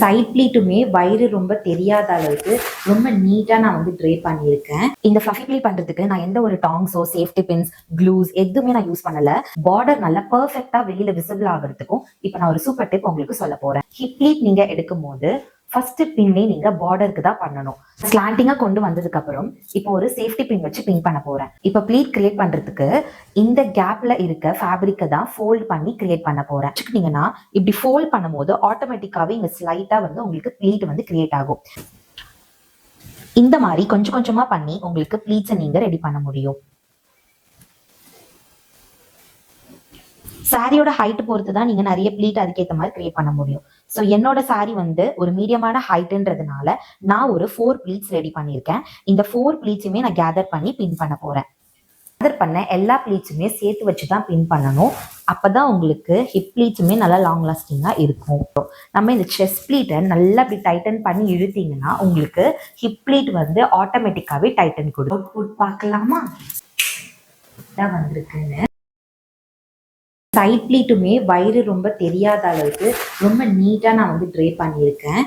Side ப்ளீட்டுமே வயிறு ரொம்ப தெரியாத அளவுக்கு ரொம்ப நீட்டா நான் வந்து ட்ரே பண்ணியிருக்கேன். இந்த ஃப்ளஃபி ப்ளீட் பண்றதுக்கு நான் எந்த ஒரு டாங்ஸோ, சேஃப்டி பின்ஸ், க்ளூஸ் எதுவுமே நான் யூஸ் பண்ணல. பார்டர் நல்லா பெர்ஃபெக்ட்டா வெளியில விசிபிள் ஆகிறதுக்கும் இப்ப நான் ஒரு சூப்பர் டிப் உங்களுக்கு சொல்ல போறேன். ஹிப் ப்ளீட் நீங்க எடுக்கும் போது ஃபர்ஸ்ட் பின்னே நீங்க பார்டருக்கு தான் பண்ணணும். ஸ்லாண்டிங்கா கொண்டு வந்ததுக்கு அப்புறம் இப்போ ஒரு சேஃப்டி பின் வச்சு பின் பண்ண போறேன். இப்போ ப்ளீட் கிரியேட் பண்றதுக்கு இந்த கேப்ல இருக்க ஃபேப்ரிக்கை தான் ஃபோல்ட் பண்ணி கிரியேட் பண்ண போறேன். வச்சுக்கிட்டீங்கன்னா இப்படி ஃபோல்ட் பண்ணும்போது ஆட்டோமேட்டிக்காவே இங்க ஸ்லைட்டா வந்து உங்களுக்கு ப்ளீட் வந்து கிரியேட் ஆகும். இந்த மாதிரி கொஞ்சம் கொஞ்சமா பண்ணி உங்களுக்கு ப்ளீட்ஸை நீங்க ரெடி பண்ண முடியும். சாரியோட ஹைட் பொறுத்து தான் நீங்க நிறைய ப்ளீட் அதுக்கேற்ற மாதிரி கிரியேட் பண்ண முடியும். ஸோ என்னோட சாரி வந்து ஒரு மீடியமான ஹைட்ன்றதுனால நான் ஒரு 4 ப்ளீட்ஸ் ரெடி பண்ணியிருக்கேன். இந்த 4 ப்ளீட்ஸுமே நான் கேதர் பண்ணி பின் பண்ண போறேன். கேதர் பண்ண எல்லா ப்ளீட்ஸுமே சேர்த்து வச்சு தான் பின் பண்ணணும். அப்பதான் உங்களுக்கு ஹிப் ப்ளீட்ஸுமே நல்லா லாங் லாஸ்டிங்கா இருக்கும். நம்ம இந்த செஸ்ட் ப்ளீட்டை நல்லா இப்படி டைட்டன் பண்ணி இழுத்தீங்கன்னா உங்களுக்கு ஹிப் ப்ளீட் வந்து ஆட்டோமேட்டிக்காவே டைட்டன் கொடுக்கும். அவுட்புட் பார்க்கலாமா? தான் வந்திருக்குன்னு. சைட் ப்ளீட்டுமே வயிறு ரொம்ப தெரியாத அளவுக்கு ரொம்ப நீட்டா நான் வந்து ட்ரே பண்ணியிருக்கேன்.